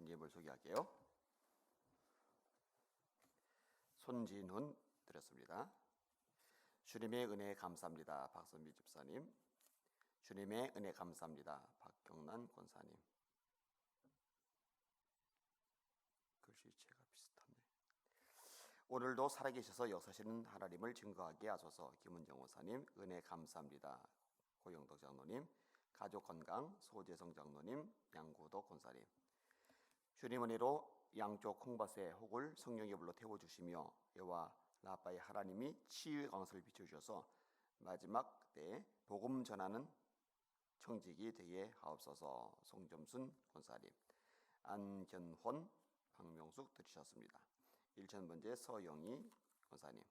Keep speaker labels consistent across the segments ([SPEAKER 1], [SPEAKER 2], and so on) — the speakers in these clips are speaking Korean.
[SPEAKER 1] 예물 소개할게요. 손진훈 드렸습니다. 주님의 은혜 감사합니다. 박선미 집사님. 주님의 은혜 감사합니다. 박경란 권사님. 글씨체가 비슷하네. 오늘도 살아계셔서 역사하시는 하나님을 증거하게 하소서. 김은정 원사님. 은혜 감사합니다. 고영덕 장로님. 가족 건강 소재성 장로님. 양구도 권사님. 주님 은혜로 양쪽 콩밭에 혹을 성령의 불로 태워주시며 여호와 라파의 하나님이 치유의 광선을 비춰주셔서 마지막 때에 복음 전하는 청직이 되게 하옵소서. 송점순 권사님. 안견혼 박명숙 들으셨습니다. 1000번째 서영희 권사님.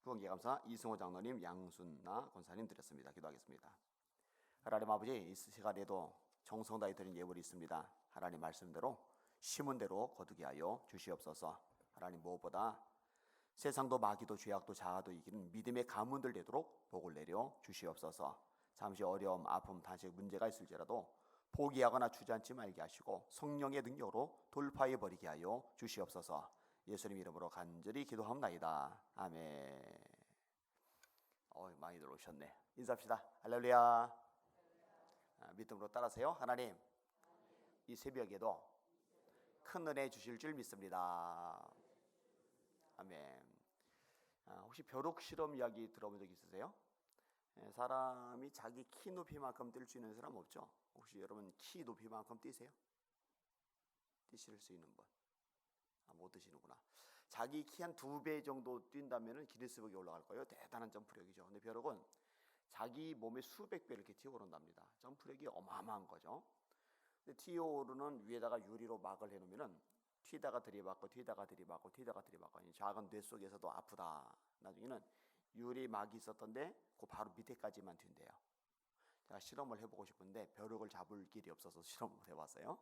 [SPEAKER 1] 구원기감사 이승호 장로님, 양순나 권사님 드렸습니다. 기도하겠습니다. 하나님 아버지, 이 시간에도 정성 다해 드린 예물이 있습니다. 하나님 말씀대로 심은 대로 거두게 하여 주시옵소서. 하나님 무엇보다 세상도 마귀도 죄악도 자아도 이기는 믿음의 가문들 되도록 복을 내려 주시옵소서. 잠시 어려움, 아픔, 단식 문제가 있을지라도 포기하거나 주저앉지 말게 하시고 성령의 능력으로 돌파해 버리게 하여 주시옵소서. 예수님 이름으로 간절히 기도합나이다. 아멘. 많이들 오셨네. 인사합시다. 할렐루야. 믿음으로 따라하세요. 하나님, 이 새벽에도 큰 은혜 주실 줄 믿습니다. 아멘. 혹시 벼룩 실험 이야기 들어본 적 있으세요? 사람이 자기 키 높이만큼 뛸 수 있는 사람 없죠? 혹시 여러분 키 높이만큼 뛰세요? 뛰실 수 있는 분? 못 드시는구나. 자기 키 한 2배 정도 뛴다면 기네스북에 올라갈 거예요. 대단한 점프력이죠. 근데 벼룩은 자기 몸의 수백 배를 이렇게 튀어오른답니다. 점프력이 어마어마한 거죠. 근데 튀어오르는 위에다가 유리로 막을 해놓으면은 튀다가 들이받고 튀다가 들이받고 튀다가 들이받고 작은 뇌 속에서도 아프다. 나중에는 유리 막이 있었던데 그 바로 밑에까지만 튄대요. 제가 실험을 해보고 싶은데 벼룩을 잡을 길이 없어서 실험을 해봤어요.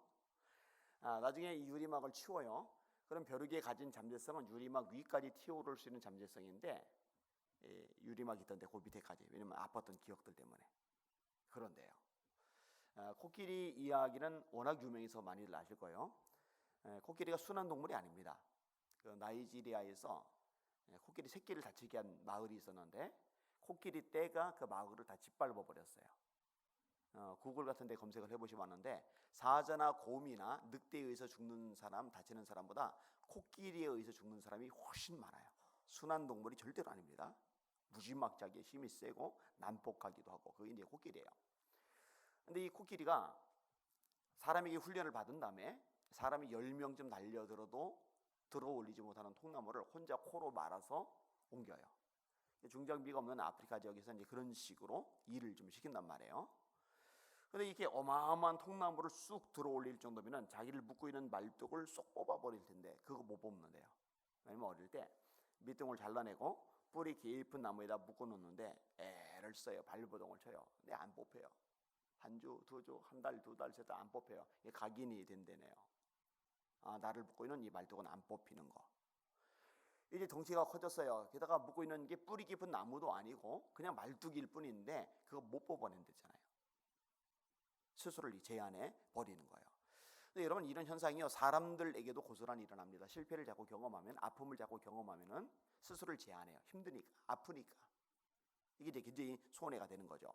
[SPEAKER 1] 나중에 이 유리막을 치워요. 그럼 벼룩이 가진 잠재성은 유리막 위까지 튀어오를 수 있는 잠재성인데 유리막이 있던데 그 밑에까지. 왜냐면 아팠던 기억들 때문에. 그런데요, 코끼리 이야기는 워낙 유명해서 많이들 아실 거예요. 코끼리가 순한 동물이 아닙니다. 그 나이지리아에서 코끼리 새끼를 다치게 한 마을이 있었는데 코끼리 떼가 그 마을을 다 짓밟아 버렸어요. 구글 같은 데 검색을 해보시면 아는데 사자나 곰이나 늑대에 의해서 죽는 사람, 다치는 사람보다 코끼리에 의해서 죽는 사람이 훨씬 많아요. 순한 동물이 절대로 아닙니다. 무지막지하게 힘이 세고 난폭하기도 하고, 그게 이제 코끼리예요. 근데 이 코끼리가 사람에게 훈련을 받은 다음에 사람이 10명쯤 달려들어도 들어 올리지 못하는 통나무를 혼자 코로 말아서 옮겨요. 중장비가 없는 아프리카 지역에서 이제 그런 식으로 일을 좀 시킨단 말이에요. 근데 이렇게 어마어마한 통나무를 쑥 들어 올릴 정도면 자기를 묶고 있는 말뚝을 쏙 뽑아버릴 텐데 그거 못 뽑는데요. 왜냐면 어릴 때 밑둥을 잘라내고 뿌리 깊은 나무에다 묶어 놓는데 애를 써요. 발버둥을 쳐요. 근데 안 뽑혀요. 한 주, 두 주, 한 달, 두 달, 세 달 안 뽑혀요. 이게 각인이 된대네요. 나를 묶고 있는 이 말뚝은 안 뽑히는 거. 이제 덩치가 커졌어요. 게다가 묶고 있는 게 뿌리 깊은 나무도 아니고 그냥 말뚝일 뿐인데 그거 못 뽑아낸댔잖아요. 스스로를 제한해 버리는 거예요. 근데 여러분, 이런 현상이요, 사람들에게도 고스란히 일어납니다. 실패를 자꾸 경험하면, 아픔을 자꾸 경험하면은 스스로를 제한해요. 힘드니까, 아프니까. 이게 이제 굉장히 손해가 되는 거죠.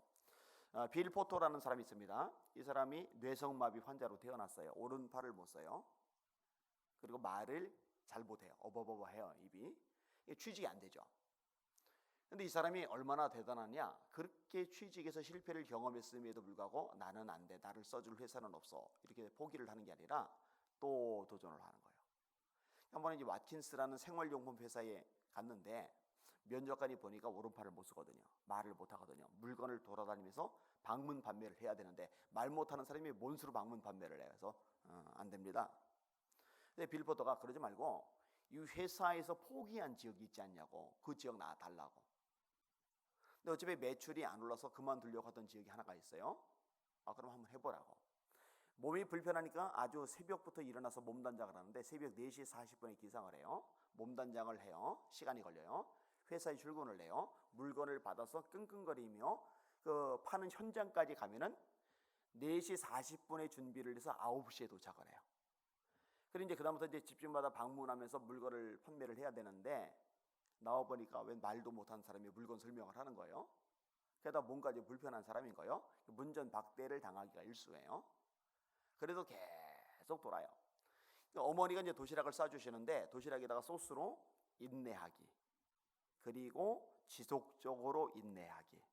[SPEAKER 1] 빌 포토라는 사람이 있습니다. 이 사람이 뇌성마비 환자로 태어났어요. 오른팔을 못 써요. 그리고 말을 잘 못해요. 어버버버해요, 입이. 취직이 안 되죠. 근데 이 사람이 얼마나 대단하냐, 그렇게 취직에서 실패를 경험했음에도 불구하고 나는 안 돼, 나를 써줄 회사는 없어, 이렇게 포기를 하는 게 아니라 또 도전을 하는 거예요. 한 번에 이제 왓킨스라는 생활용품 회사에 갔는데 면접관이 보니까 오른팔을 못 쓰거든요. 말을 못 하거든요. 물건을 돌아다니면서 방문 판매를 해야 되는데 말 못하는 사람이 뭔 수로 방문 판매를 해요. 그래서 안 됩니다. 근데 빌 포터가 그러지 말고 이 회사에서 포기한 지역이 있지 않냐고, 그 지역 나 달라고. 근데 어차피 매출이 안 올라서 그만두려고 하던 지역이 하나가 있어요. 그럼 한번 해보라고. 몸이 불편하니까 아주 새벽부터 일어나서 몸단장을 하는데 새벽 4시 40분에 기상을 해요. 몸단장을 해요. 시간이 걸려요. 회사에 출근을 해요. 물건을 받아서 끙끙거리며 그 파는 현장까지 가면은 4시 40분에 준비를 해서 9시에 도착을 해요. 그리고 이제 그다음부터 이제 집집마다 방문하면서 물건을 판매를 해야 되는데, 나와 보니까 웬 말도 못하는 사람이 물건 설명을 하는 거예요. 게다가 뭔가 이제 불편한 사람인 거예요. 문전박대를 당하기가 일쑤예요. 그래도 계속 돌아요. 어머니가 이제 도시락을 싸주시는데, 도시락에다가 소스로 인내하기, 그리고 지속적으로 인내하기,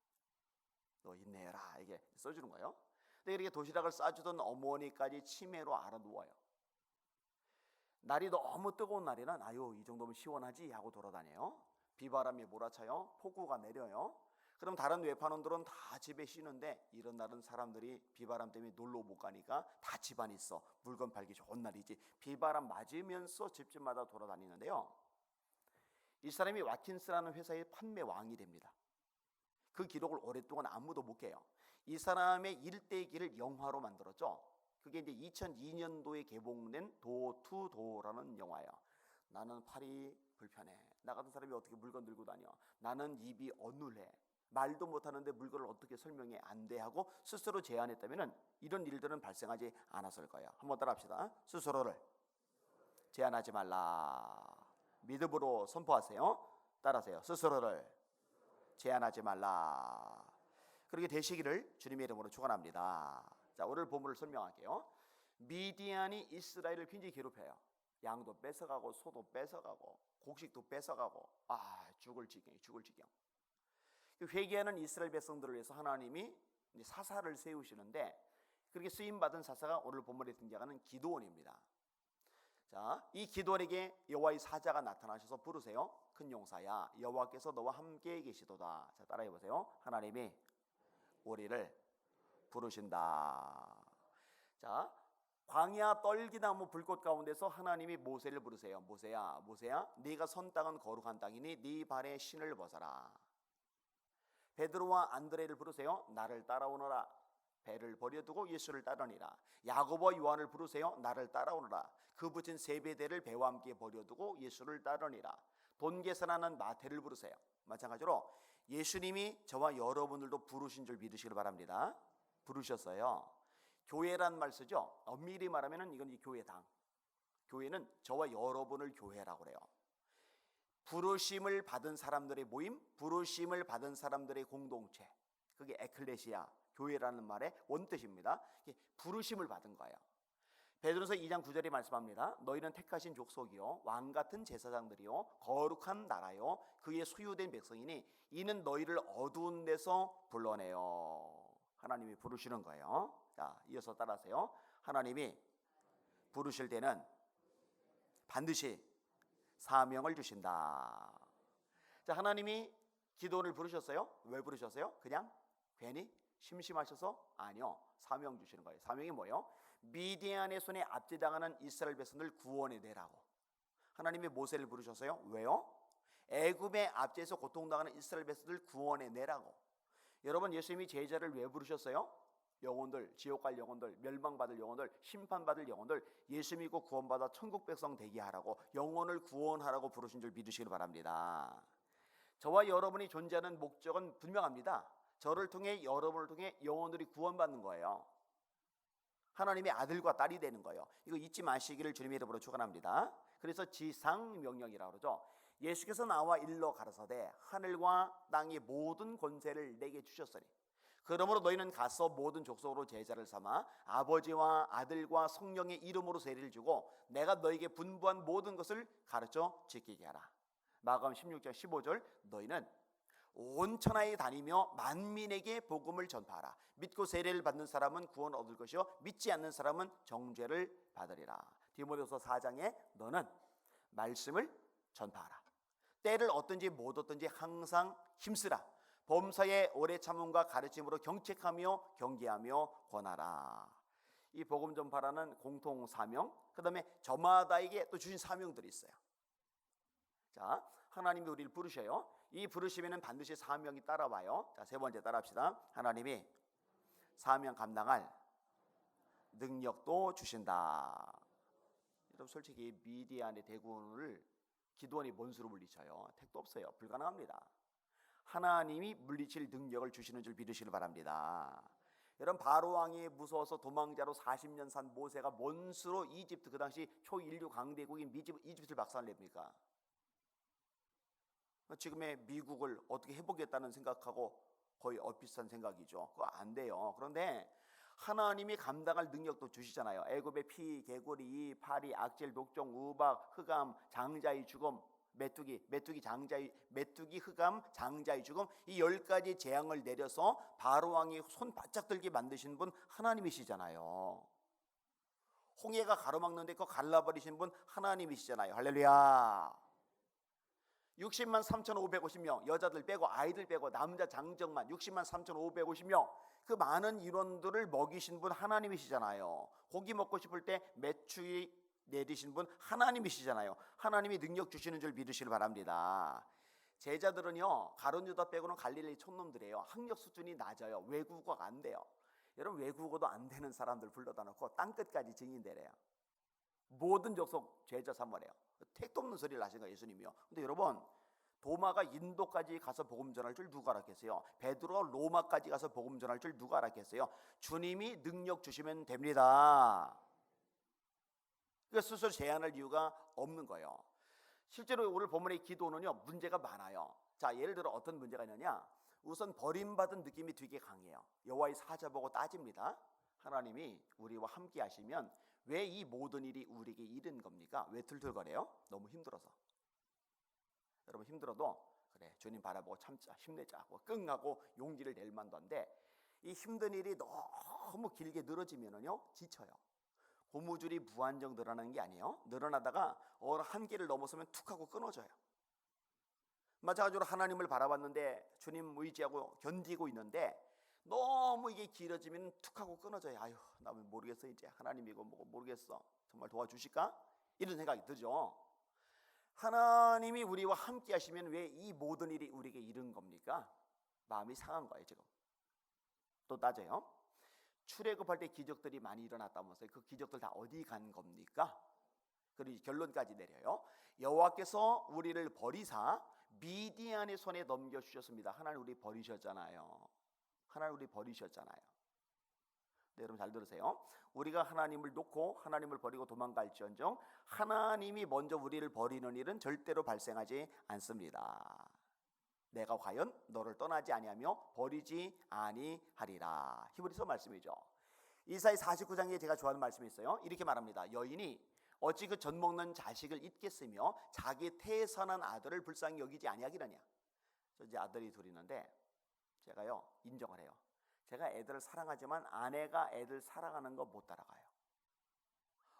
[SPEAKER 1] 너 인내해라, 이게 써주는 거예요. 근데 이렇게 도시락을 싸주던 어머니까지 치매로 알아 누워요. 날이 너무 뜨거운 날에는 아유, 이 정도면 시원하지 하고 돌아다녀요. 비바람이 몰아쳐요. 폭우가 내려요. 그럼 다른 외판원들은 다 집에 쉬는데, 이런 날은 사람들이 비바람 때문에 놀러 못 가니까 다 집안에 있어. 물건 팔기 좋은 날이지. 비바람 맞으면서 집집마다 돌아다니는데요, 이 사람이 와킨스라는 회사의 판매 왕이 됩니다. 그 기록을 오랫동안 아무도 못 깨요. 이 사람의 일대기를 영화로 만들었죠. 그게 이제 2002년도에 개봉된 도투도라는 영화예요. 나는 팔이 불편해. 나 같은 사람이 어떻게 물건 들고 다녀. 나는 입이 어눌해. 말도 못하는데 물건을 어떻게 설명해 안 돼 하고 스스로 제안했다면 이런 일들은 발생하지 않았을 거예요. 한번 따라합시다. 스스로를 제한하지 말라. 믿음으로 선포하세요. 따라하세요. 스스로를 제한하지 말라. 그렇게 되시기를 주님의 이름으로 축원합니다. 자, 오늘 본문을 설명할게요. 미디안이 이스라엘을 굉장히 괴롭혀요. 양도 뺏어가고 소도 뺏어가고 곡식도 뺏어가고, 죽을 지경. 회개하는 이스라엘 백성들을 위해서 하나님이 사사를 세우시는데, 그렇게 쓰임받은 사사가 오늘 본문에 등장하는 기드온입니다. 자, 이 기드온에게 여호와의 사자가 나타나셔서 부르세요. 큰 용사야, 여호와께서 너와 함께 계시도다. 자, 따라해 보세요. 하나님이 우리를 부르신다. 자, 광야 떨기나무 불꽃 가운데서 하나님이 모세를 부르세요. 모세야, 네가 선 땅은 거룩한 땅이니 네 발에 신을 벗어라. 베드로와 안드레를 부르세요. 나를 따라오너라. 배를 버려두고 예수를 따르니라. 야고보와 요한을 부르세요. 나를 따라오너라. 그 붙인 세베대를 배와 함께 버려두고 예수를 따르니라. 돈 계산하는 마태를 부르세요. 마찬가지로 예수님이 저와 여러분들도 부르신 줄 믿으시길 바랍니다. 부르셨어요. 교회란 말 쓰죠. 엄밀히 말하면 이건 이 교회당. 교회는 저와 여러분을 교회라고 그래요. 부르심을 받은 사람들의 모임, 부르심을 받은 사람들의 공동체, 그게 에클레시아, 교회라는 말의 원뜻입니다. 부르심을 받은 거예요. 베드로서 2장 9절에 말씀합니다. 너희는 택하신 족속이요 왕같은 제사장들이요 거룩한 나라요 그의 소유된 백성이니 이는 너희를 어두운 데서 불러내요. 하나님이 부르시는 거예요. 자, 이어서 따라하세요. 하나님이 부르실 때는 반드시 사명을 주신다. 자, 하나님이 기도를 부르셨어요. 왜 부르셨어요? 그냥 괜히 심심하셔서? 아니요, 사명 주시는 거예요. 사명이 뭐예요? 미디안의 손에 압제당하는 이스라엘 백성들 구원해 내라고. 하나님이 모세를 부르셨어요. 왜요? 애굽의 압제에서 고통당하는 이스라엘 백성들 구원해 내라고. 여러분, 예수님이 제자를 왜 부르셨어요? 영혼들, 지옥 갈 영혼들, 멸망받을 영혼들, 심판받을 영혼들, 예수 믿고 구원받아 천국 백성 되게 하라고, 영혼을 구원하라고 부르신 줄 믿으시길 바랍니다. 저와 여러분이 존재하는 목적은 분명합니다. 저를 통해, 여러분을 통해 영혼들이 구원받는 거예요. 하나님의 아들과 딸이 되는 거예요. 이거 잊지 마시기를 주님의 이름으로 축원합니다. 그래서 지상명령이라고 그러죠. 예수께서 나와 일러 가라사대 하늘과 땅의 모든 권세를 내게 주셨으니 그러므로 너희는 가서 모든 족속으로 제자를 삼아 아버지와 아들과 성령의 이름으로 세례를 주고 내가 너에게 분부한 모든 것을 가르쳐 지키게 하라. 마가복음 16장 15절 너희는 온 천하에 다니며 만민에게 복음을 전파하라. 믿고 세례를 받는 사람은 구원 얻을 것이요 믿지 않는 사람은 정죄를 받으리라. 디모데후서 4장에 너는 말씀을 전파하라. 때를 얻든지 못 얻든지 항상 힘쓰라. 범사에 오래 참음과 가르침으로 경책하며 경계하며 권하라. 이 복음 전파라는 공통 사명, 그 다음에 저마다에게 또 주신 사명들이 있어요. 자, 하나님이 우리를 부르셔요. 이 부르심에는 반드시 사명이 따라와요. 자, 세 번째 따라합시다. 하나님이 사명 감당할 능력도 주신다. 여러분, 솔직히 미디안의 대군을 기드온이 뭔 수로 물리쳐요? 택도 없어요. 불가능합니다. 하나님이 물리칠 능력을 주시는 줄 믿으시길 바랍니다. 여러분 바로 왕이 무서워서 도망자로 40년 산 모세가 뭔 수로 이집트, 그 당시 초인류 강대국인 이집트를 박살냅니까? 지금의 미국을 어떻게 해보겠다는 생각하고 거의 엇비슷한 생각이죠. 그거 안 돼요. 그런데 하나님이 감당할 능력도 주시잖아요. 애굽의 피, 개구리, 파리, 악질, 독종, 우박, 흑암, 장자의 죽음, 메뚜기, 흑암, 장자의 죽음, 이 10가지 재앙을 내려서 바로 왕이 손 바짝 들게 만드신 분 하나님이시잖아요. 홍해가 가로막는데 그거 갈라버리신 분 하나님이시잖아요. 할렐루야. 60만 3,550명, 여자들 빼고 아이들 빼고 남자 장정만 60만 3,550명, 그 많은 인원들을 먹이신 분 하나님이시잖아요. 고기 먹고 싶을 때 매추이 내리신 분 하나님이시잖아요. 하나님이 능력 주시는 줄 믿으시길 바랍니다. 제자들은요, 가룟 유다 빼고는 갈릴리 촌놈들이에요. 학력 수준이 낮아요. 외국어가 안 돼요. 여러분 외국어도 안 되는 사람들 불러다 놓고 땅끝까지 증인되래요. 모든 족속 제자 삼으래요. 택도 없는 소리를 하신 거예요, 예수님이요. 근데 여러분, 도마가 인도까지 가서 복음 전할 줄 누가 알았겠어요? 베드로가 로마까지 가서 복음 전할 줄 누가 알았겠어요? 주님이 능력 주시면 됩니다. 그러니까 스스로 제한할 이유가 없는 거예요. 실제로 오늘 본문의 기도는요, 문제가 많아요. 자, 예를 들어 어떤 문제가 있느냐? 우선 버림받은 느낌이 되게 강해요. 여호와의 사자 보고 따집니다. 하나님이 우리와 함께 하시면 왜 이 모든 일이 우리에게 이른 겁니까? 왜 툴툴거려요? 너무 힘들어서. 여러분 힘들어도 그래 주님 바라보고 참자, 힘내자 하고 끙하고 용기를 낼 만도 한데, 이 힘든 일이 너무 길게 늘어지면은요 지쳐요. 고무줄이 무한정 늘어나는 게 아니에요. 늘어나다가 어느 한계를 넘어서면 툭 하고 끊어져요. 마찬가지로 하나님을 바라봤는데 주님 의지하고 견디고 있는데 너무 이게 길어지면 툭 하고 끊어져요. 아유 나 모르겠어, 이제 하나님이고 뭐고 모르겠어, 정말 도와주실까? 이런 생각이 들죠. 하나님이 우리와 함께 하시면 왜 이 모든 일이 우리에게 이른 겁니까? 마음이 상한 거예요. 지금 또 따져요. 출애굽할 때 기적들이 많이 일어났다면서요. 그 기적들 다 어디 간 겁니까? 그리고 결론까지 내려요. 여호와께서 우리를 버리사 미디안의 손에 넘겨주셨습니다. 하나님 우리 버리셨잖아요. 하나님 우리 버리셨잖아요. 네, 여러분 잘 들으세요. 우리가 하나님을 놓고 하나님을 버리고 도망갈지언정 하나님이 먼저 우리를 버리는 일은 절대로 발생하지 않습니다. 내가 과연 너를 떠나지 아니하며 버리지 아니하리라. 히브리서 말씀이죠. 이사야 49장에 제가 좋아하는 말씀이 있어요. 이렇게 말합니다. 여인이 어찌 그 젖 먹는 자식을 잊겠으며 자기 태산한 아들을 불쌍히 여기지 아니하기라냐. 저 이제 아들이 둘 있는데 제가요 인정을 해요. 제가 애들을 사랑하지만 아내가 애들 사랑하는 거 못 따라가요.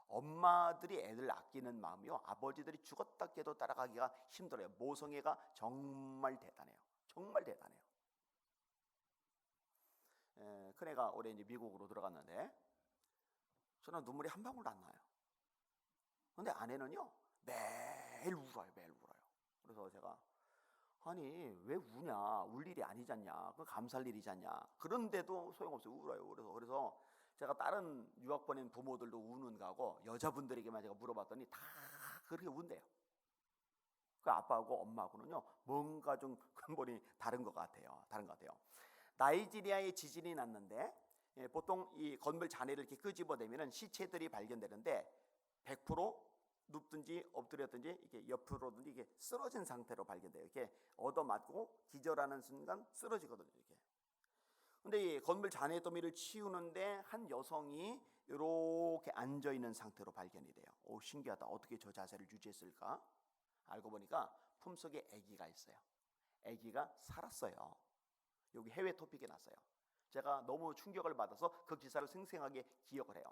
[SPEAKER 1] 엄마들이 애들 아끼는 마음이요, 아버지들이 죽었다 깨도 따라가기가 힘들어요. 모성애가 정말 대단해요. 정말 대단해요. 큰애가 올해 이제 미국으로 들어갔는데 저는 눈물이 한 방울도 안 나요. 근데 아내는요 매일 울어요. 매일 울어요. 그래서 제가 아니 왜 우냐, 울 일이 아니잖냐, 그 감사할 일이잖냐. 그런데도 소용없어요. 울어요. 그래서 제가 다른 유학 보낸 부모들도 우는 거고 여자분들에게만 제가 물어봤더니 다 그렇게 운대요. 그 아빠하고 엄마하고는요 뭔가 좀 근본이 다른 것 같아요. 나이지리아에 지진이 났는데 보통 이 건물 잔해를 이렇게 끄집어내면은 시체들이 발견되는데 100% 눕든지 엎드렸든지 이렇게 옆으로든지 이게 쓰러진 상태로 발견돼요. 이렇게 얻어맞고 기절하는 순간 쓰러지거든요. 이렇게. 근데 이 건물 잔해 더미를 치우는데 한 여성이 이렇게 앉아 있는 상태로 발견이 돼요. 오, 신기하다. 어떻게 저 자세를 유지했을까? 알고 보니까 품속에 아기가 있어요. 아기가 살았어요. 여기 해외 토픽에 났어요. 제가 너무 충격을 받아서 그 기사를 생생하게 기억을 해요.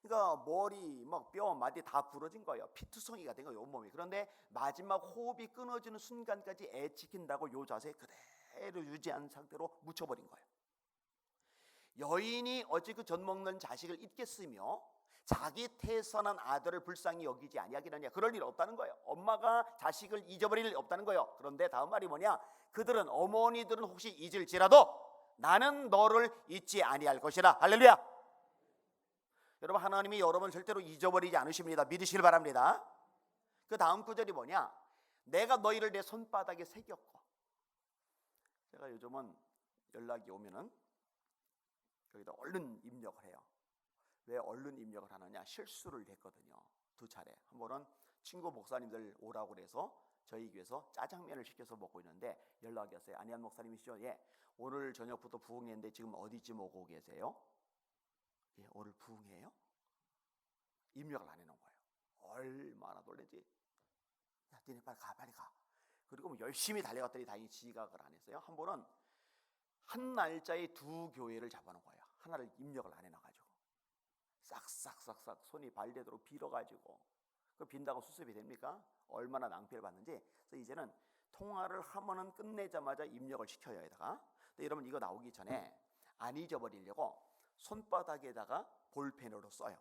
[SPEAKER 1] 그러니까 머리, 막 뼈, 마디 다 부러진 거예요. 피투성이가 된 거예요, 온몸이. 그런데 마지막 호흡이 끊어지는 순간까지 애 지킨다고 이 자세 그대로 유지한 상태로 묻혀버린 거예요. 여인이 어찌 그 젖 먹는 자식을 잊겠으며 자기 태선한 아들을 불쌍히 여기지 아니하기느냐. 그럴 일 없다는 거예요. 엄마가 자식을 잊어버릴 일 없다는 거예요. 그런데 다음 말이 뭐냐, 어머니들은 혹시 잊을지라도 나는 너를 잊지 아니할 것이라. 할렐루야. 여러분 하나님이 여러분을 절대로 잊어버리지 않으십니다. 믿으시길 바랍니다. 그 다음 구절이 뭐냐, 내가 너희를 내 손바닥에 새겼고. 제가 요즘은 연락이 오면은 거기다 얼른 입력을 해요. 왜 얼른 입력을 하느냐? 실수를 했거든요. 2차례. 한 번은 친구 목사님들 오라고 그래서 저희 교회에서 짜장면을 시켜서 먹고 있는데 연락이 왔어요. 안희한 목사님이시죠? 예. 오늘 저녁부터 부흥회인데 지금 어디쯤 오고 계세요? 예, 오늘 부흥회예요? 입력을 안 해놓은 거예요. 얼마나 놀랬지. 야, 니네 빨리 가, 빨리 가. 그리고 열심히 달려갔더니 다행히 지각을 안 했어요. 한 번은 한 날짜에 2 교회를 잡아놓은 거예요. 하나를 입력을 안 해놔가지고 싹싹싹싹 손이 발되도록 빌어가지고 그 빈다고 수습이 됩니까? 얼마나 낭패를 받는지. 그래서 이제는 통화를 하면은 끝내자마자 입력을 시켜요. 여기다가. 근데 여러분 이거 나오기 전에 안 잊어버리려고 손바닥에다가 볼펜으로 써요.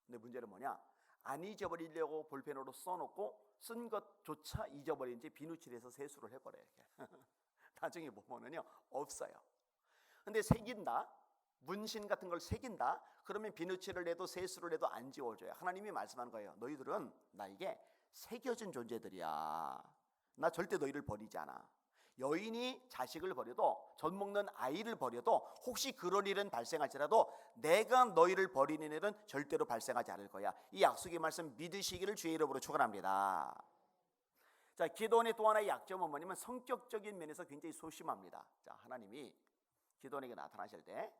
[SPEAKER 1] 근데 문제는 뭐냐? 안 잊어버리려고 볼펜으로 써놓고 쓴 것조차 잊어버린지 비누칠해서 세수를 해버려요. 이렇게. 나중에 보면은요 없어요. 근데 새긴다, 문신 같은 걸 새긴다, 그러면 비누칠을 해도 세수를 해도 안 지워져요. 하나님이 말씀하는 거예요. 너희들은 나에게 새겨진 존재들이야. 나 절대 너희를 버리지 않아. 여인이 자식을 버려도, 젖 먹는 아이를 버려도 혹시 그런 일은 발생할지라도 내가 너희를 버리는 일은 절대로 발생하지 않을 거야. 이 약속의 말씀 믿으시기를 주의 이름으로 축원합니다. 자, 기도원의 또 하나의 약점은 뭐냐면 성격적인 면에서 굉장히 소심합니다. 자, 하나님이 기도원에게 나타나실 때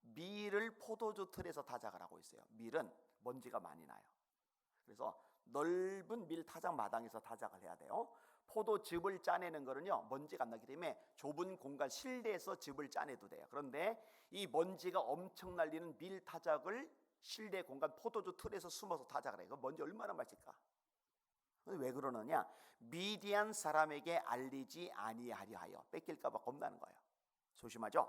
[SPEAKER 1] 밀을 포도주 틀에서 타작을 하고 있어요. 밀은 먼지가 많이 나요. 그래서 넓은 밀 타작 마당에서 타작을 해야 돼요. 포도즙을 짜내는 거는요 먼지가 안 나기 때문에 좁은 공간 실내에서 즙을 짜내도 돼요. 그런데 이 먼지가 엄청 날리는 밀 타작을 실내 공간 포도주 틀에서 숨어서 타작을 해요. 그 먼지 얼마나 맛있을까? 왜 그러느냐? 미디안 사람에게 알리지 아니하려 하여, 뺏길까 봐 겁나는 거예요. 소심하죠?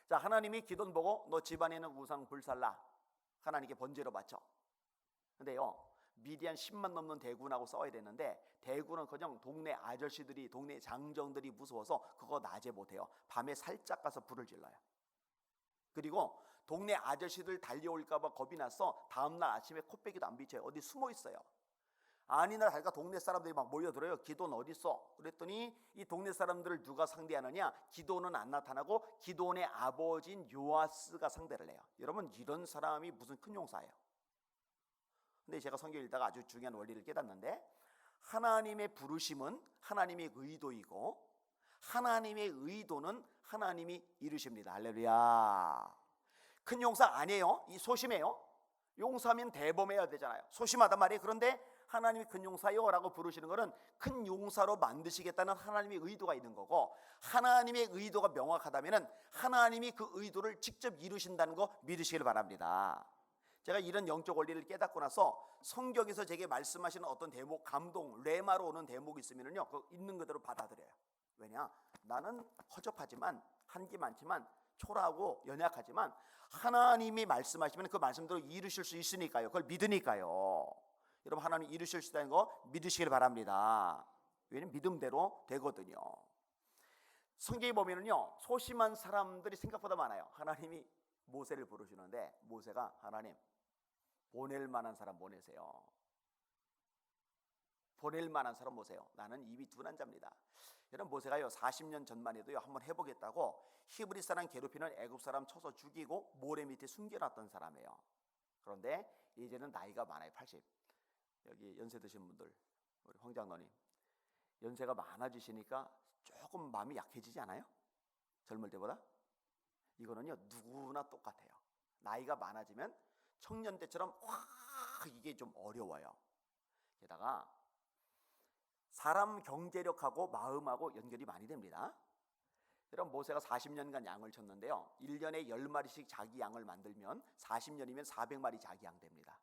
[SPEAKER 1] 자, 하나님이 기도는 보고 너 집안에는 우상 불살라, 하나님께 번제로 바쳐. 근데요 미디안 10만 넘는 대군하고 싸워야 되는데 대군은커녕 동네 아저씨들이, 동네 장정들이 무서워서 그거 낮에 못해요. 밤에 살짝 가서 불을 질러요. 그리고 동네 아저씨들 달려올까 봐 겁이 나서 다음날 아침에 코빼기도 안 비쳐요. 어디 숨어 있어요. 아니나 다를까 동네 사람들이 막 모여들어요. 기도는 어디 있어? 그랬더니 이 동네 사람들을 누가 상대하느냐? 기도는 안 나타나고 기도원의 아버지인 요아스가 상대를 해요. 여러분 이런 사람이 무슨 큰 용사예요. 근데 제가 성경 읽다가 아주 중요한 원리를 깨닫는데, 하나님의 부르심은 하나님의 의도이고 하나님의 의도는 하나님이 이루십니다. 할렐루야. 큰 용사 아니에요. 이 소심해요. 용사면 대범해야 되잖아요. 소심하단 말이에요. 그런데 하나님이 큰 용사요 라고 부르시는 것은 큰 용사로 만드시겠다는 하나님의 의도가 있는 거고, 하나님의 의도가 명확하다면 하나님이 그 의도를 직접 이루신다는 거 믿으시길 바랍니다. 제가 이런 영적 원리를 깨닫고 나서 성경에서 제게 말씀하시는 어떤 대목, 감동, 레마로 오는 대목이 있으면요 그 있는 그대로 받아들여요. 왜냐? 나는 허접하지만, 한기 많지만, 초라하고 연약하지만 하나님이 말씀하시면 그 말씀대로 이루실 수 있으니까요. 그걸 믿으니까요. 여러분 하나님 이루실 수 있다는 거 믿으시길 바랍니다. 왜냐면 믿음대로 되거든요. 성경에 보면은요 소심한 사람들이 생각보다 많아요. 하나님이 모세를 부르시는데 모세가 하나님 보낼 만한 사람 보내세요. 보낼 만한 사람 보세요. 나는 입이 둔한 자입니다. 여러분 모세가요 40년 전만 해도요 한번 해보겠다고 히브리 사람 괴롭히는 애굽 사람 쳐서 죽이고 모래 밑에 숨겨놨던 사람이에요. 그런데 이제는 나이가 많아요. 80. 여기 연세 드신 분들, 우리 황 장로님 연세가 많아지시니까 조금 마음이 약해지지 않아요? 젊을 때보다? 이거는요 누구나 똑같아요. 나이가 많아지면 청년 때처럼 확 이게 좀 어려워요. 게다가 사람 경제력하고 마음하고 연결이 많이 됩니다. 여러분 모세가 40년간 양을 쳤는데요 1년에 10마리씩 자기 양을 만들면 40년이면 400마리 자기 양 됩니다.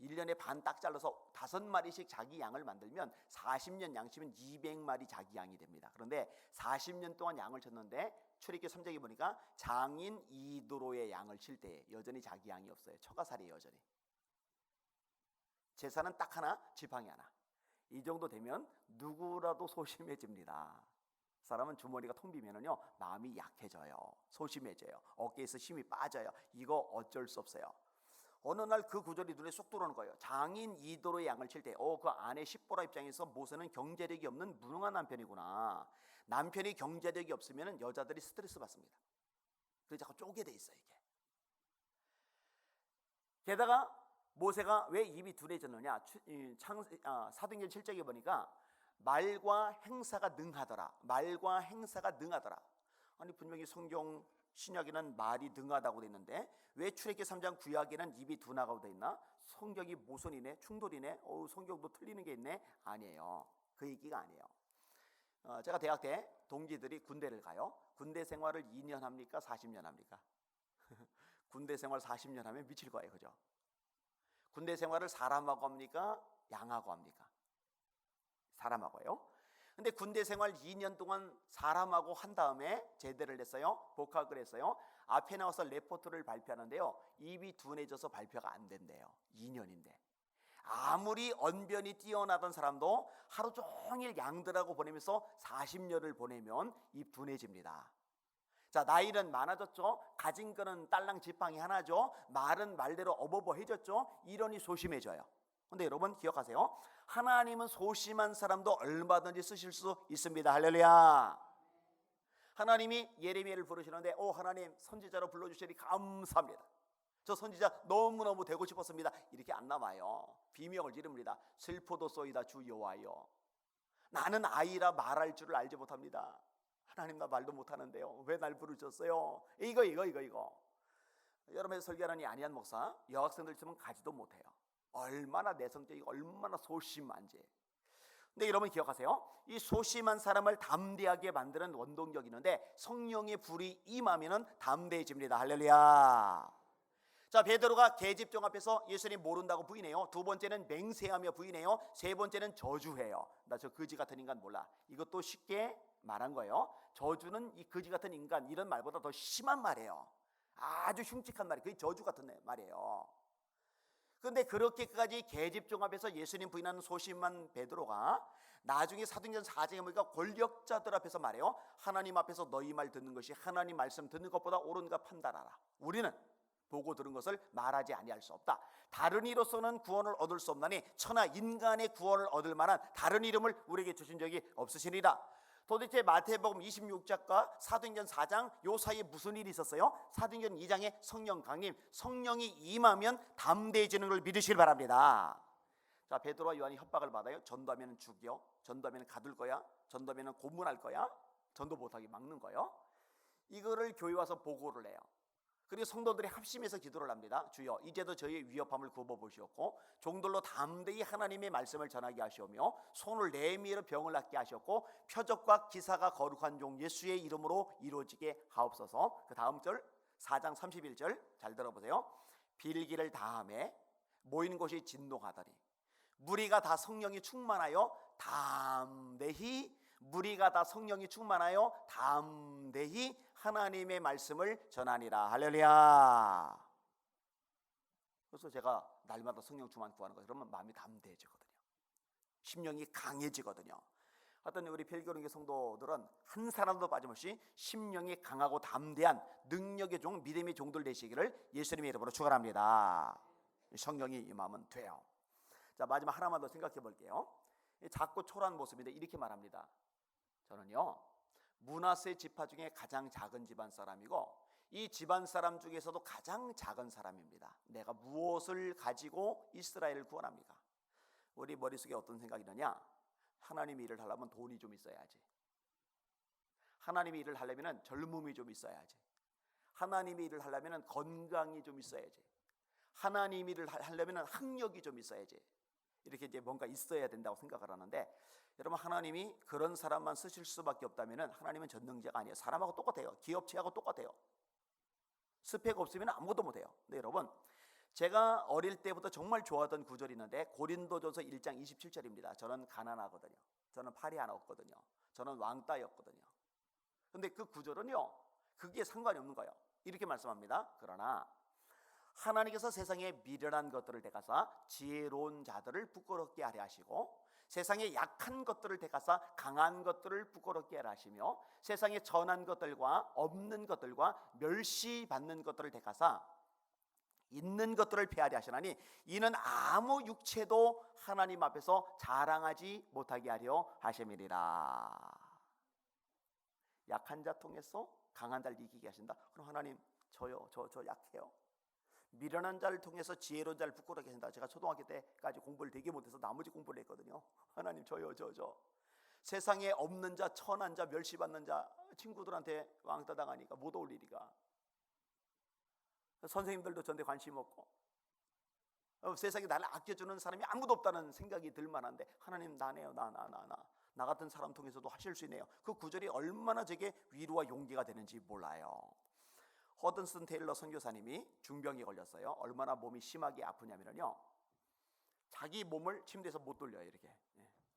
[SPEAKER 1] 1년에 반 딱 잘라서 5마리씩 자기 양을 만들면 40년 양 치면 200마리 자기 양이 됩니다. 그런데 40년 동안 양을 쳤는데 출애굽기 3장에 보니까 장인 이도로의 양을 칠 때 여전히 자기 양이 없어요. 처가살이에요. 여전히. 제사는 딱 하나, 지팡이 하나. 이 정도 되면 누구라도 소심해집니다. 사람은 주머니가 텅 비면은요 마음이 약해져요. 소심해져요. 어깨에서 힘이 빠져요. 이거 어쩔 수 없어요. 어느 날 그 구절이 눈에 쏙 들어오는 거예요. 장인 이도로의 양을 칠 때 그 아내 십보라 입장에서 모세는 경제력이 없는 무능한 남편이구나. 남편이 경제력이 없으면 여자들이 스트레스 받습니다. 그래서 자꾸 쪼개 돼 있어요 이게. 게다가 모세가 왜 입이 둔해졌느냐? 사도행전 7장에 보니까 말과 행사가 능하더라. 말과 행사가 능하더라. 아니 분명히 성경 신약에는 말이 능하다고 돼 있는데 왜 출애굽기 3장 구약에는 입이 둔하다고 돼 있나? 성경이 모순이네, 충돌이네, 성경도 틀리는 게 있네? 아니에요. 그 얘기가 아니에요. 제가 대학 때 동기들이 군대를 가요. 군대 생활을 2년 합니까? 40년 합니까? 군대 생활 40년 하면 미칠 거예요, 그죠? 군대 생활을 사람하고 합니까? 양하고 합니까? 사람하고요. 근데 군대 생활 2년 동안 사람하고 한 다음에 제대를 했어요. 복학을 했어요. 앞에 나와서 레포트를 발표하는데요. 입이 둔해져서 발표가 안 된대요. 2년인데. 아무리 언변이 뛰어나던 사람도 하루 종일 양들하고 보내면서 40년을 보내면 입 둔해집니다. 자, 나이는 많아졌죠. 가진 거는 딸랑 지팡이 하나죠. 말은 말대로 어버버해졌죠. 이러니 소심해져요. 근데 여러분 기억하세요. 하나님은 소심한 사람도 얼마든지 쓰실 수 있습니다. 할렐루야. 하나님이 예레미야를 부르시는데 하나님 선지자로 불러주시니 감사합니다. 저 선지자 너무너무 되고 싶었습니다. 이렇게 안 남아요. 비명을 지릅니다. 슬퍼도소이다 주 여호와여, 나는 아이라 말할 줄을 알지 못합니다. 하나님 나 말도 못하는데요 왜 날 부르셨어요? 이거 여러분의 설교하는 이 안희한 목사 여학생들 있으면 가지도 못해요. 얼마나 내성적이고 얼마나 소심한지. 근데 여러분 기억하세요. 이 소심한 사람을 담대하게 만드는 원동력이 있는데 성령의 불이 임하면 담대해집니다. 할렐루야. 자, 베드로가 계집종 앞에서 예수님 모른다고 부인해요. 두 번째는 맹세하며 부인해요. 세 번째는 저주해요. 나 저 거지 같은 인간 몰라. 이것도 쉽게 말한 거예요. 저주는 이 거지 같은 인간 이런 말보다 더 심한 말이에요. 아주 흉측한 말이에요. 그게 저주 같은 말이에요. 그런데 그렇게까지 계집종 앞에서 예수님 부인하는 소심한 베드로가 나중에 사도행전 4장에 보니까 권력자들 앞에서 말해요. 하나님 앞에서 너희 말 듣는 것이 하나님 말씀 듣는 것보다 옳은가 판단하라. 우리는 보고 들은 것을 말하지 아니할 수 없다. 다른 이로서는 구원을 얻을 수 없나니 천하 인간의 구원을 얻을 만한 다른 이름을 우리에게 주신 적이 없으시니라. 도대체 마태복음 26장과 사도행전 4장 요 사이에 무슨 일이 있었어요? 사도행전 2장에 성령 강림, 성령이 임하면 담대해지는 걸 믿으시길 바랍니다. 자, 베드로와 요한이 협박을 받아요. 전도하면 죽여, 전도하면 가둘 거야, 전도하면 고문할 거야, 전도 못하게 막는 거예요. 이거를 교회 와서 보고를 해요. 그리고 성도들이 합심해서 기도를 합니다. 주여 이제도 저희의 위협함을 굽어보시옵고 종들로 담대히 하나님의 말씀을 전하게 하시오며 손을 내밀어 병을 낫게 하셨고 표적과 기사가 거룩한 종 예수의 이름으로 이루어지게 하옵소서. 그 다음 절 4장 31절 잘 들어보세요. 빌기를 다함에 모인 곳이 진동하더니 무리가 다 성령이 충만하여 담대히 무리가 다 성령이 충만하여 담대히 하나님의 말씀을 전하니라. 할렐루야. 그래서 제가 날마다 성령 충만 구하는 거예요. 그러면 마음이 담대해지거든요. 심령이 강해지거든요. 어떤 우리 벨기오교회 성도들은 한 사람도 빠짐없이 심령이 강하고 담대한 능력의 종, 믿음의 종들 되시기를 예수님의 이름으로 축원합니다. 성령이 임하면 돼요. 자, 마지막 하나만 더 생각해 볼게요. 작고 초라한 모습인데 이렇게 말합니다. 저는요 므낫세 지파 중에 가장 작은 집안 사람이고 이 집안 사람 중에서도 가장 작은 사람입니다. 내가 무엇을 가지고 이스라엘을 구원합니까? 우리 머릿속에 어떤 생각이 드냐? 하나님의 일을 하려면 돈이 좀 있어야지. 하나님의 일을 하려면 젊음이 좀 있어야지. 하나님의 일을 하려면 건강이 좀 있어야지. 하나님의 일을 하려면 학력이 좀 있어야지. 이렇게 이제 뭔가 있어야 된다고 생각을 하는데 여러분 하나님이 그런 사람만 쓰실 수밖에 없다면 하나님은 전능자가 아니에요. 사람하고 똑같아요. 기업체하고 똑같아요. 스펙 없으면 아무것도 못해요. 근데 여러분 제가 어릴 때부터 정말 좋아하던 구절이 있는데 고린도전서 1장 27절입니다. 저는 가난하거든요. 저는 팔이 하나 없거든요. 저는 왕따였거든요. 근데 그 구절은요 그게 상관이 없는 거예요. 이렇게 말씀합니다. 그러나 하나님께서 세상에 미련한 것들을 택하사 지혜로운 자들을 부끄럽게 하려 하시고 세상에 약한 것들을 택하사 강한 것들을 부끄럽게 하려 하시며 세상에 전한 것들과 없는 것들과 멸시받는 것들을 택하사 있는 것들을 폐하려 하시나니 이는 아무 육체도 하나님 앞에서 자랑하지 못하게 하려 하심이니라. 약한 자 통해서 강한 자를 이기게 하신다. 그럼 하나님 저요, 저 약해요. 미련한 자를 통해서 지혜로운 자를 부끄럽게 하신다. 제가 초등학교 때까지 공부를 되게 못해서 나머지 공부를 했거든요. 하나님 저요, 저 세상에 없는 자, 천한 자, 멸시받는 자, 친구들한테 왕따 당하니까 못 어울리니까 선생님들도 저한테 관심 없고 세상에 나를 아껴주는 사람이 아무도 없다는 생각이 들만한데 하나님 나네요. 나 같은 사람 통해서도 하실 수 있네요. 그 구절이 얼마나 제게 위로와 용기가 되는지 몰라요. 허든슨 테일러 선교사님이 중병이 걸렸어요. 얼마나 몸이 심하게 아프냐면요, 자기 몸을 침대에서 못 돌려요. 이렇게.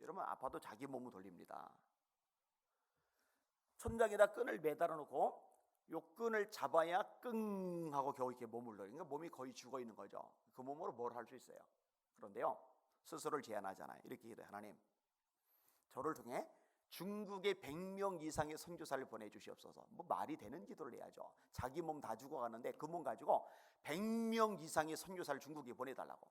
[SPEAKER 1] 여러분 아파도 자기 몸을 돌립니다. 천장에다 끈을 매달아 놓고 요 끈을 잡아야 끙 하고 겨우 이렇게 몸을 돌려요. 그러니까 몸이 거의 죽어 있는 거죠. 그 몸으로 뭘 할 수 있어요. 그런데요, 스스로를 제한하잖아요. 이렇게 기도해요. 하나님 저를 통해 중국에 100명 이상의 선교사를 보내주시옵소서. 뭐 말이 되는 기도를 해야죠. 자기 몸 다 죽어가는데 그 몸 가지고 100명 이상의 선교사를 중국에 보내달라고.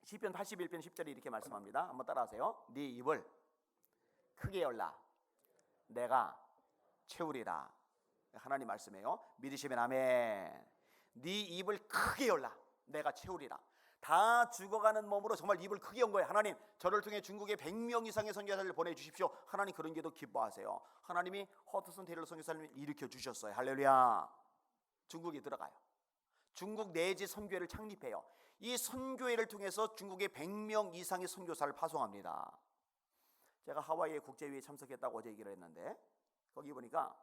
[SPEAKER 1] 시편 81편 10절에 이렇게 말씀합니다. 한번 따라하세요. 네 입을 크게 열라 내가 채우리라. 하나님 말씀이에요. 믿으시면 아멘. 네 입을 크게 열라 내가 채우리라. 다 죽어가는 몸으로 정말 입을 크게 연 거예요. 하나님 저를 통해 중국에 100명 이상의 선교사를 보내주십시오. 하나님 그런 게도 기뻐하세요. 하나님이 허드슨 테일러 선교사님을 일으켜 주셨어요. 할렐루야. 중국에 들어가요. 중국 내지 선교회를 창립해요. 이 선교회를 통해서 중국에 100명 이상의 선교사를 파송합니다. 제가 하와이의 국제회의에 참석했다고 어제 얘기를 했는데 거기 보니까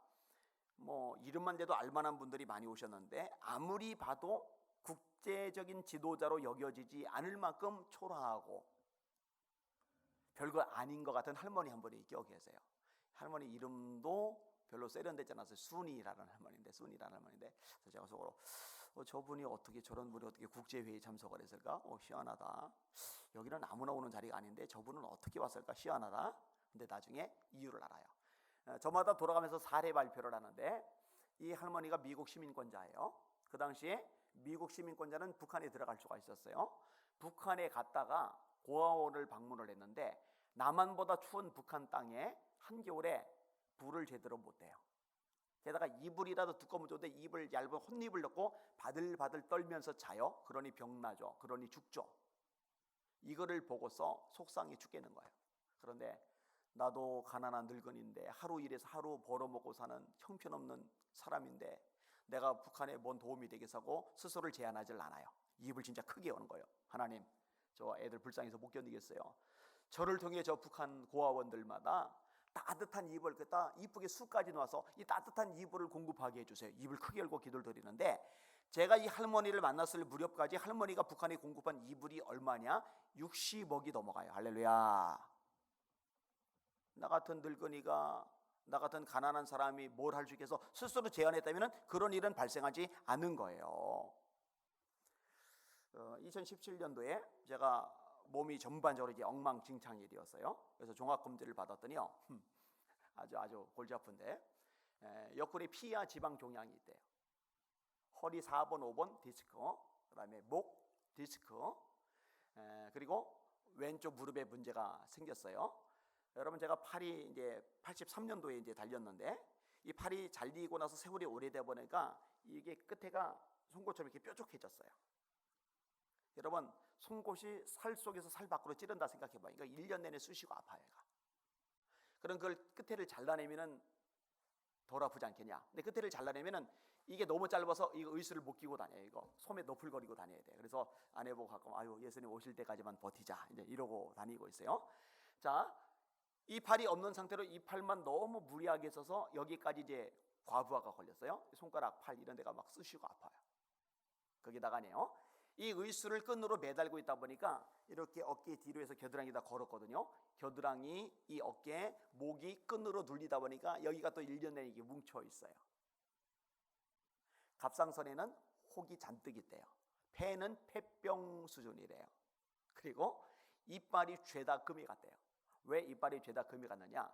[SPEAKER 1] 뭐 이름만 대도 알만한 분들이 많이 오셨는데 아무리 봐도 국제적인 지도자로 여겨지지 않을 만큼 초라하고 별거 아닌 것 같은 할머니 한 분이 껴 계세요. 할머니 이름도 별로 세련되지 않았어요. 순이라는 할머니인데, 그래서 제가 속으로 저분이 어떻게, 저런 분이 어떻게 국제회의에 참석을 했을까? 희한하다. 여기는 아무나 오는 자리가 아닌데 저분은 어떻게 왔을까? 희한하다. 근데 나중에 이유를 알아요. 저마다 돌아가면서 사례 발표를 하는데 이 할머니가 미국 시민권자예요. 그 당시에 미국 시민권자는 북한에 들어갈 수가 있었어요. 북한에 갔다가 고아원을 방문을 했는데 남한보다 추운 북한 땅에 한겨울에 불을 제대로 못 대요. 게다가 이불이라도 두꺼우면 좋은데 이불 얇은 혼잎을 넣고 바들바들 떨면서 자요. 그러니 병나죠. 그러니 죽죠. 이거를 보고서 속상해 죽겠는 거예요. 그런데 나도 가난한 늙은이인데 하루 일해서 하루 벌어먹고 사는 형편없는 사람인데 내가 북한에 뭔 도움이 되겠다고 스스로를 제한하질 않아요. 입을 진짜 크게 여는 거예요. 하나님 저 애들 불쌍해서 못 견디겠어요. 저를 통해 저 북한 고아원들마다 따뜻한 이불, 그다 이쁘게 숯까지 놔서 이 따뜻한 이불을 공급하게 해주세요. 입을 크게 열고 기도를 드리는데 제가 이 할머니를 만났을 무렵까지 할머니가 북한에 공급한 이불이 얼마냐? 60억이 넘어가요. 할렐루야. 나 같은 늙은이가, 나 같은 가난한 사람이 뭘 할 수 있겠어? 스스로 제안했다면 그런 일은 발생하지 않은 거예요. 2017년도에 제가 몸이 전반적으로 이제 엉망진창이 되었어요. 그래서 종합검진을 받았더니요, 아주 골치 아픈데 옆구리 피하 지방 종양이 있대요. 허리 4번, 5번 디스크, 그다음에 목 디스크, 그리고 왼쪽 무릎에 문제가 생겼어요. 여러분 제가 팔이 이제 83년도에 이제 달렸는데 이 팔이 잘리고 나서 세월이 오래되다 보니까 이게 끝에가 송곳처럼 이렇게 뾰족해졌어요. 여러분 송곳이 살 속에서 살 밖으로 찌른다 생각해봐요. 그러니까 1년 내내 쑤시고 아파요. 그럼 그걸 끝에를 잘라내면은 덜 아프지 않겠냐? 근데 끝에를 잘라내면은 이게 너무 짧아서 이거 의수를 못 끼고 다녀요. 이거 소매 너풀거리고 다녀야 돼. 그래서 아내 보고 가끔 아유 예수님 오실 때까지만 버티자 이제 이러고 다니고 있어요. 자, 이 팔이 없는 상태로 이 팔만 너무 무리하게 써서 여기까지 이제 과부하가 걸렸어요. 손가락, 팔 이런 데가 막 쑤시고 아파요. 거기다가네요, 이 의수를 끈으로 매달고 있다 보니까 이렇게 어깨 뒤로 해서 겨드랑이에다 걸었거든요. 겨드랑이, 이 어깨, 목이 끈으로 눌리다 보니까 여기가 또 1년 내내 이게 뭉쳐 있어요. 갑상선에는 혹이 잔뜩 있대요. 폐는 폐병 수준이래요. 그리고 이빨이 죄다 금이 갔대요. 왜 이빨이 죄다 금이 갔느냐?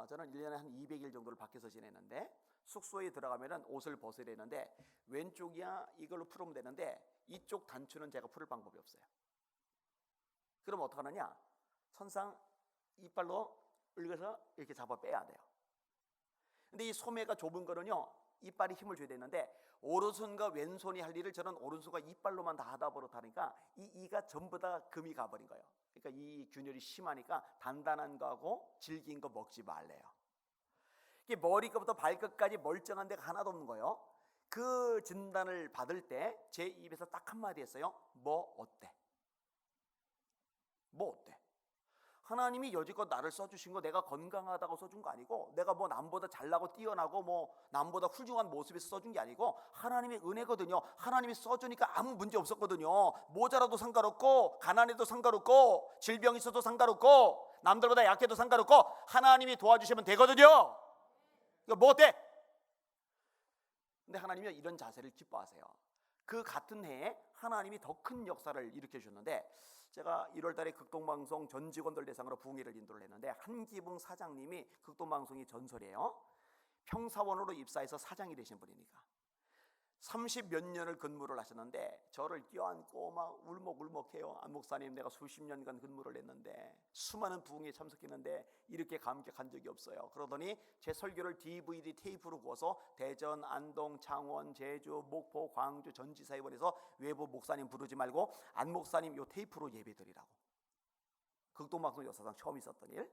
[SPEAKER 1] 저는 1년에 한 200일 정도를 밖에서 지냈는데 숙소에 들어가면은 옷을 벗어야 되는데 왼쪽이야 이걸로 풀으면 되는데 이쪽 단추는 제가 풀을 방법이 없어요. 그럼 어떡하느냐? 천상 이빨로 긁어서 이렇게 잡아 빼야 돼요. 근데 이 소매가 좁은 거는요, 이빨이 힘을 줘야 되는데 오른손과 왼손이 할 일을 저는 오른손과 이빨로만 다 하다 버릇하니까 이 이가 전부 다 금이 가버린 거예요. 그러니까 이 균열이 심하니까 단단한 거하고 질긴 거 먹지 말래요. 이게 머리끝부터 발끝까지 멀쩡한 데가 하나도 없는 거예요. 그 진단을 받을 때 제 입에서 딱 한마디 했어요. 뭐 어때? 뭐 어때? 하나님이 여지껏 나를 써주신 거 내가 건강하다고 써준 거 아니고, 내가 뭐 남보다 잘나고 뛰어나고 뭐 남보다 훌륭한 모습에서 써준 게 아니고 하나님의 은혜거든요. 하나님이 써주니까 아무 문제 없었거든요. 모자라도 상관없고, 가난해도 상관없고, 질병 있어도 상관없고, 남들보다 약해도 상관없고, 하나님이 도와주시면 되거든요. 이거 뭐 어때? 근데 하나님이 이런 자세를 기뻐하세요. 그 같은 해에 하나님이 더 큰 역사를 일으켜 주셨는데, 제가 1월달에 극동방송 전 직원들 대상으로 부흥회를 인도를 했는데, 한기붕 사장님이 극동방송이 전설이에요. 평사원으로 입사해서 사장이 되신 분이니까 30몇 년을 근무를 하셨는데 저를 껴안고 막 울먹울먹해요. 안 목사님, 내가 수십 년간 근무를 했는데 수많은 부흥에 참석했는데 이렇게 감격한 적이 없어요. 그러더니 제 설교를 DVD 테이프로 구워서 대전, 안동, 창원, 제주, 목포, 광주 전지사회원에서 외부 목사님 부르지 말고 안 목사님 요 테이프로 예배드리라고. 극동방송 역사상 처음 있었던 일.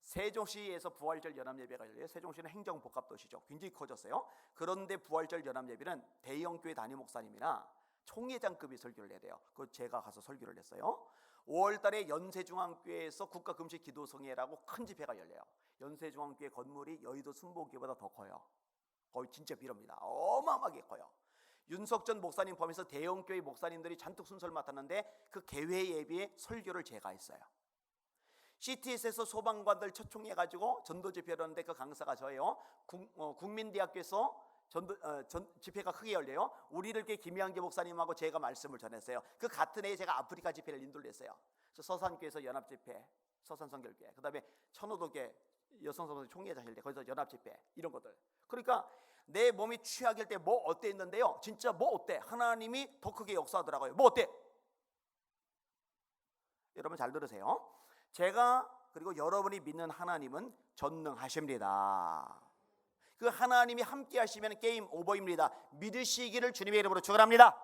[SPEAKER 1] 세종시에서 부활절 연합예배가 열려요. 세종시는 행정복합도시죠. 굉장히 커졌어요. 그런데 부활절 연합예배는 대형교회 담임 목사님이나 총회장급이 설교를 해야 돼요. 그거 제가 가서 설교를 했어요. 5월달에 연세중앙교회에서 국가금식기도성회라고 큰 집회가 열려요. 연세중앙교회 건물이 여의도 순복교회보다 더 커요. 거의 진짜 비례입니다. 어마어마하게 커요. 윤석전 목사님 포함해서 대형교회 목사님들이 잔뜩 순서를 맡았는데 그 개회 예배에 설교를 제가 했어요. CTS에서 소방관들 초청해가지고 전도 집회를 하는데 그 강사가 저예요. 국민대학교에서 집회가 크게 열려요. 우리를 께 김양기 목사님하고 제가 말씀을 전했어요. 그 같은 해에 제가 아프리카 집회를 인도를 했어요. 서산교에서 연합집회, 서산성결교회, 그 다음에 천호도교회 여성성도 총회장일 때 거기서 연합집회, 이런 것들. 그러니까 내 몸이 취약일 때 뭐 어때 했는데요, 진짜 뭐 어때? 하나님이 더 크게 역사하더라고요. 뭐 어때? 여러분 잘 들으세요. 제가 그리고 여러분이 믿는 하나님은 전능하십니다. 그 하나님이 함께 하시면 게임 오버입니다. 믿으시기를 주님의 이름으로 축원합니다.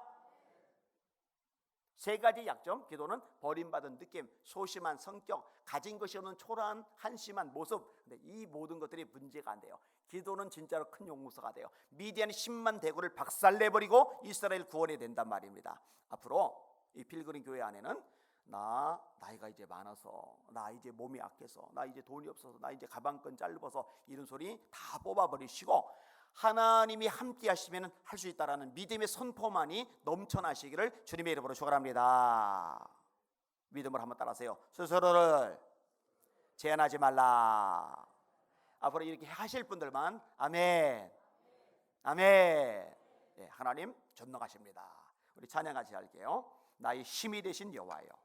[SPEAKER 1] 세 가지 약점. 기도는 버림받은 느낌, 소심한 성격, 가진 것이 없는 초라한 한심한 모습. 근데 이 모든 것들이 문제가 안 돼요. 기도는 진짜로 큰 용무소가 돼요. 미디안 10만 대군을 박살내버리고 이스라엘 구원이 된단 말입니다. 앞으로 이 필그림 교회 안에는 나이가 이제 많아서, 나 이제 몸이 약해서, 나 이제 돈이 없어서, 나 이제 가방끈 짧아서, 이런 소리 다 뽑아버리시고 하나님이 함께 하시면 할 수 있다라는 믿음의 선포만이 넘쳐나시기를 주님의 이름으로 축원합니다. 믿음을 한번 따라하세요. 스스로를 제한하지 말라. 앞으로 이렇게 하실 분들만 아멘, 아멘. 네, 하나님 전능하십니다. 우리 찬양 같이 할게요. 나의 힘이 되신 여호와여.